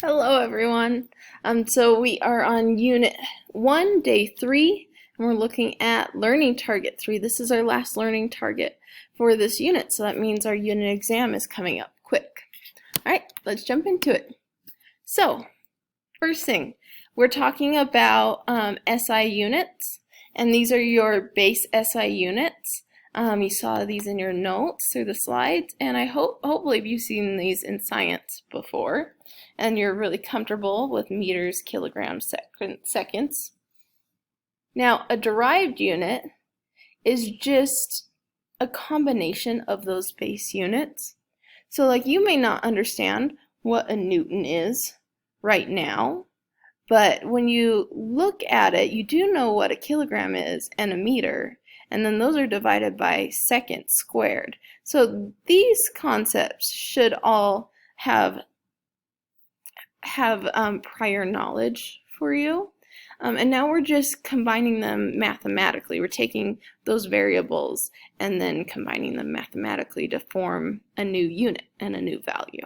Hello everyone. So we are on Unit 1, Day 3, and we're looking at Learning Target 3. This is our last learning target for this unit, so that means our unit exam is coming up quick. Alright, let's jump into it. So, first thing, we're talking about SI units, and these are your base SI units. You saw these in your notes through the slides, and hopefully you've seen these in science before, and you're really comfortable with meters, kilograms, seconds. Now, a derived unit is just a combination of those base units. So like you may not understand what a Newton is right now, but when you look at it, you do know what a kilogram is and a meter, and then those are divided by seconds squared. So these concepts should all have prior knowledge for you. And now we're just combining them mathematically. We're taking those variables and then combining them mathematically to form a new unit and a new value.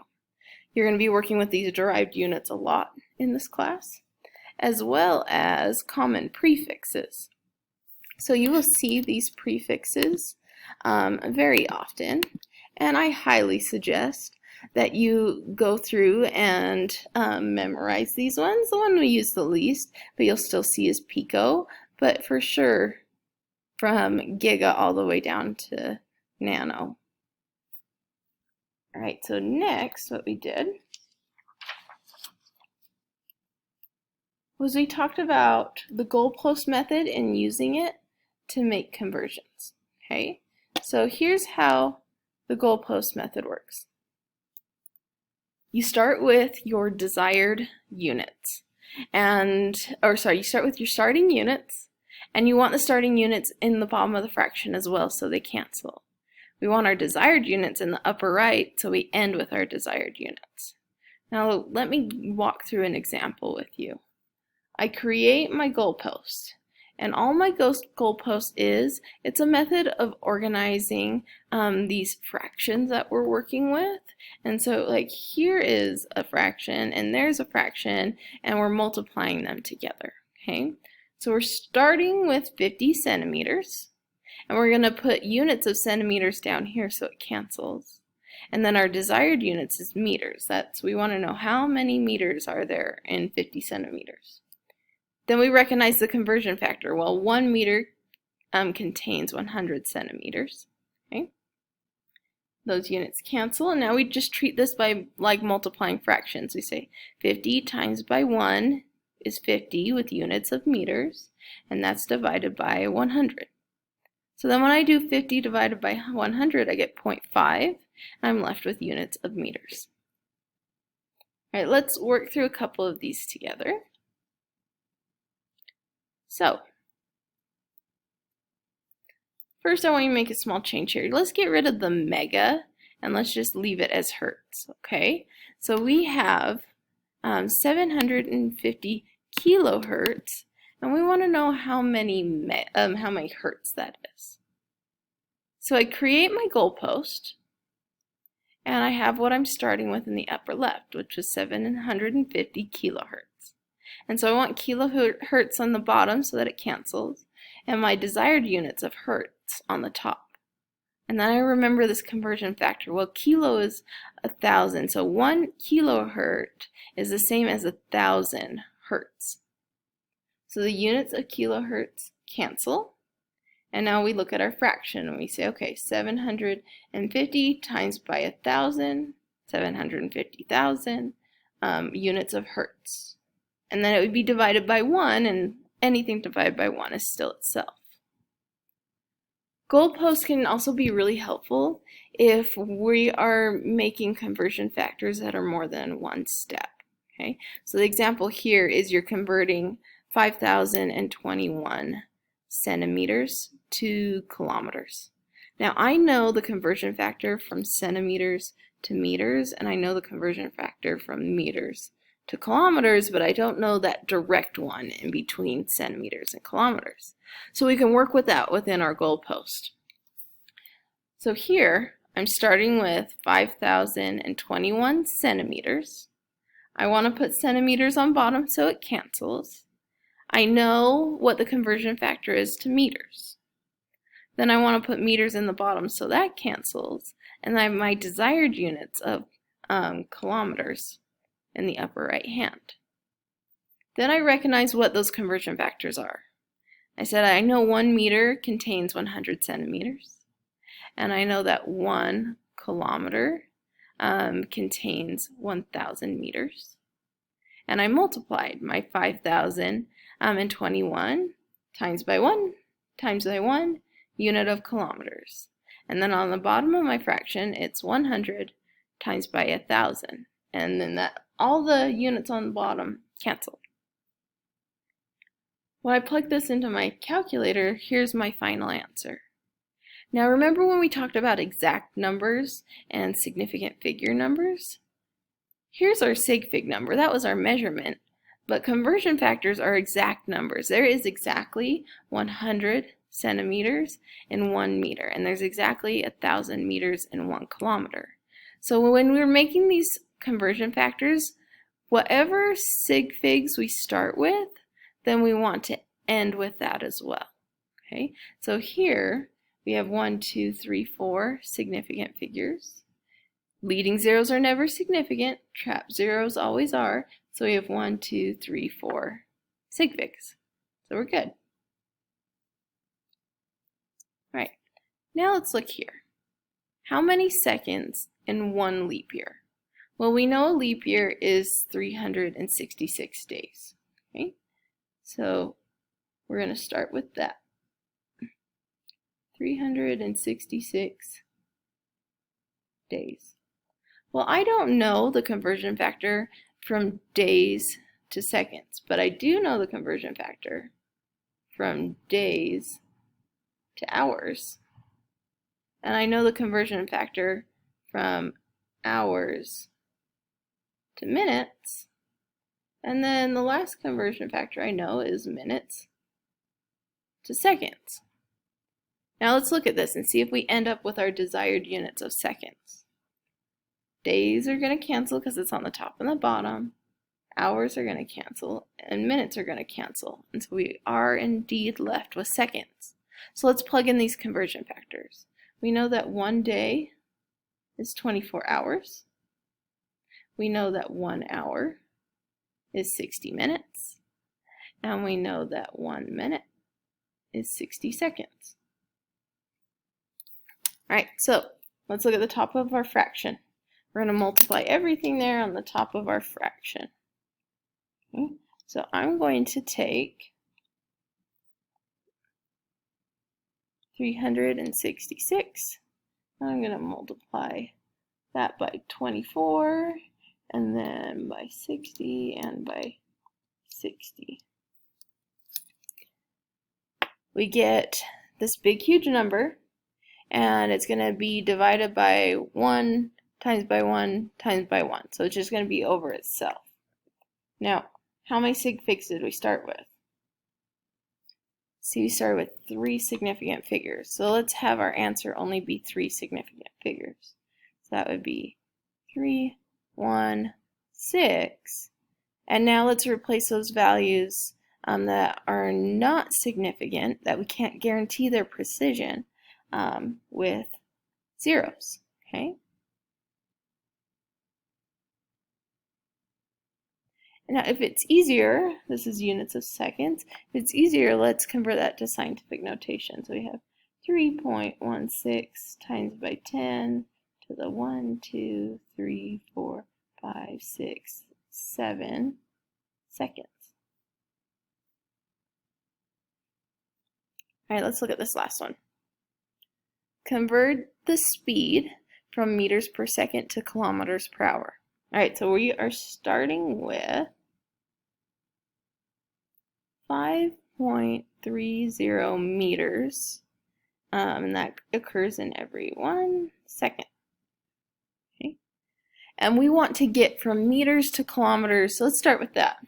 You're going to be working with these derived units a lot in this class, as well as common prefixes. So you will see these prefixes very often, and I highly suggest that you go through and memorize these ones. The one we use the least, but you'll still see is pico, but for sure from giga all the way down to nano. All right, so next what we did was we talked about the goalpost method and using it to make conversions. Okay, so here's how the goalpost method works. You start with your desired units, you start with your starting units, and you want the starting units in the bottom of the fraction as well so they cancel. We want our desired units in the upper right, so we end with our desired units. Now let me walk through an example with you. I create my goalpost, and all my goalpost is, it's a method of organizing these fractions that we're working with. And so like here is a fraction and there's a fraction, and we're multiplying them together. Okay, so we're starting with 50 centimeters, and we're going to put units of centimeters down here so it cancels. And then our desired units is meters. We want to know how many meters are there in 50 centimeters. Then we recognize the conversion factor. Well, 1 meter contains 100 centimeters. Okay, those units cancel, and now we just treat this by like multiplying fractions. We say 50 times by 1 is 50 with units of meters, and that's divided by 100. So then when I do 50 divided by 100, I get 0.5, and I'm left with units of meters. All right, let's work through a couple of these together. So, first I want you to make a small change here. Let's get rid of the mega, and let's just leave it as hertz, okay? So we have 750 kilohertz, and we want to know how many hertz that is. So I create my goalpost, and I have what I'm starting with in the upper left, which was 750 kilohertz. And so I want kilohertz on the bottom so that it cancels, and my desired units of hertz on the top. And then I remember this conversion factor. Well, kilo is 1,000, so 1 kilohertz is the same as 1,000 hertz. So the units of kilohertz cancel, and now we look at our fraction and we say, okay, 750 times by 1,000, 750,000 units of hertz. And then it would be divided by 1, and anything divided by 1 is still itself. Goalposts can also be really helpful if we are making conversion factors that are more than one step. Okay, so the example here is you're converting 5,021 centimeters to kilometers. Now I know the conversion factor from centimeters to meters, and I know the conversion factor from meters to kilometers, but I don't know that direct one in between centimeters and kilometers. So we can work with that within our goalpost. So here I'm starting with 5,021 centimeters. I want to put centimeters on bottom so it cancels. I know what the conversion factor is to meters. Then I want to put meters in the bottom so that cancels. And I have my desired units of kilometers in the upper right hand. Then I recognize what those conversion factors are. I said I know 1 meter contains 100 centimeters. And I know that 1 kilometer contains 1,000 meters. And I multiplied my 5,021 times by 1 times by 1 unit of kilometers. And then on the bottom of my fraction, it's 100 times by 1,000. And then that all the units on the bottom cancel. When I plug this into my calculator, here's my final answer. Now remember when we talked about exact numbers and significant figure numbers? Here's our sig fig number. That was our measurement. But conversion factors are exact numbers. There is exactly 100 centimeters in 1 meter, and there's exactly 1,000 meters in 1 kilometer. So when we're making these conversion factors, whatever sig figs we start with, then we want to end with that as well. Okay, so here we have 1, 2, 3, 4 significant figures. Leading zeros are never significant. Trap zeros always are. So we have 1, 2, 3, 4 sig figs. So we're good. All right, now let's look here. How many seconds in 1 leap year? Well, we know a leap year is 366 days. Okay, so we're going to start with that. 366 days. Well, I don't know the conversion factor from days to seconds, but I do know the conversion factor from days to hours. And I know the conversion factor from hours to minutes. And then the last conversion factor I know is minutes to seconds. Now let's look at this and see if we end up with our desired units of seconds. Days are going to cancel because it's on the top and the bottom. Hours are going to cancel, and minutes are going to cancel. And so we are indeed left with seconds. So let's plug in these conversion factors. We know that 1 day is 24 hours. We know that 1 hour is 60 minutes. And we know that 1 minute is 60 seconds. All right, so let's look at the top of our fraction. We're going to multiply everything there on the top of our fraction. Okay, so I'm going to take 366, and I'm going to multiply that by 24, and then by 60, and by 60. We get this big, huge number, and it's going to be divided by 1 times by 1 times by 1. So it's just going to be over itself. Now, how many sig figs did we start with? See, we started with 3 significant figures. So let's have our answer only be 3 significant figures. So that would be 3, 1, 6. And now let's replace those values that are not significant, that we can't guarantee their precision, with zeros. Okay? Now, if it's easier, this is units of seconds. If it's easier, let's convert that to scientific notation. So we have 3.16 times by 10 to the 1, 2, 3, 4, 5, 6, 7 seconds. All right, let's look at this last one. Convert the speed from meters per second to kilometers per hour. All right, so we are starting with 5.30 meters, and that occurs in every 1 second. Okay, and we want to get from meters to kilometers, so let's start with that.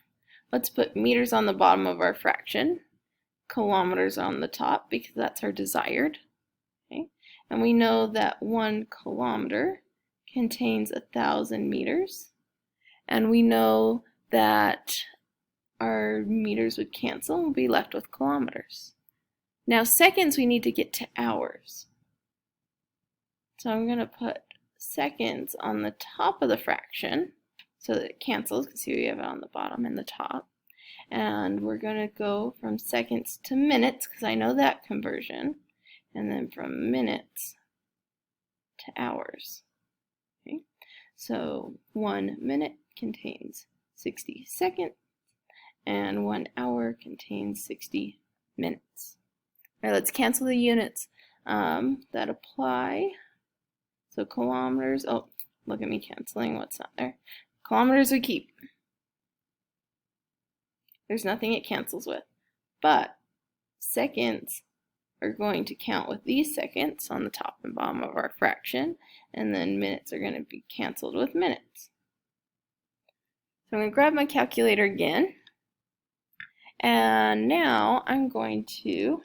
Let's put meters on the bottom of our fraction, kilometers on the top, because that's our desired. Okay, and we know that 1 kilometer contains 1,000 meters, and we know that our meters would cancel and we'll be left with kilometers. Now seconds we need to get to hours. So I'm going to put seconds on the top of the fraction so that it cancels, because here we have it on the bottom and the top. And we're going to go from seconds to minutes, because I know that conversion, and then from minutes to hours. Okay? So 1 minute contains 60 seconds, and 1 hour contains 60 minutes. All right, let's cancel the units that apply. So kilometers, oh, look at me canceling what's not there. Kilometers we keep. There's nothing it cancels with. But seconds are going to count with these seconds on the top and bottom of our fraction, and then minutes are going to be canceled with minutes. So I'm going to grab my calculator again, and now I'm going to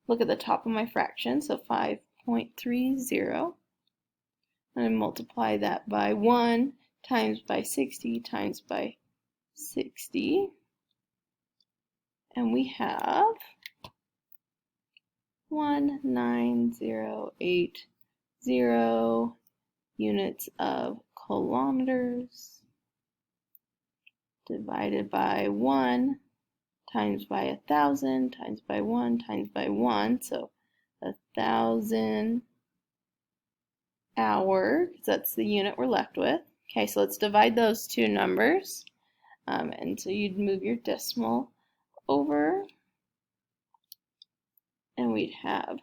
look at the top of my fraction, so 5.30, and multiply that by 1 times by 60 times by 60, and we have 19080 units of kilometers divided by 1 times by 1,000 times by 1 times by 1, so 1,000 hour, because that's the unit we're left with. Okay, so let's divide those two numbers, and so you'd move your decimal over, and we'd have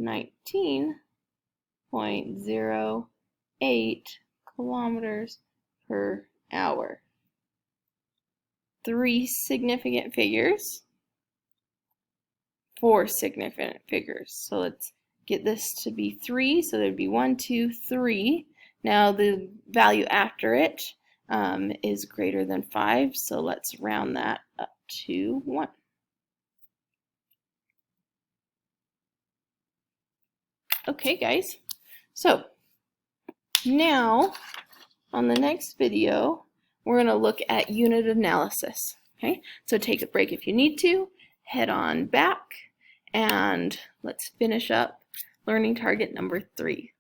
19.08 kilometers per hour. 3 significant figures, 4 significant figures. So let's get this to be 3, so there'd be 1, 2, 3. Now the value after it is greater than 5, so let's round that up to 1. Okay guys, so now on the next video we're going to look at unit analysis. Okay, so take a break if you need to, head on back, and let's finish up learning target number 3.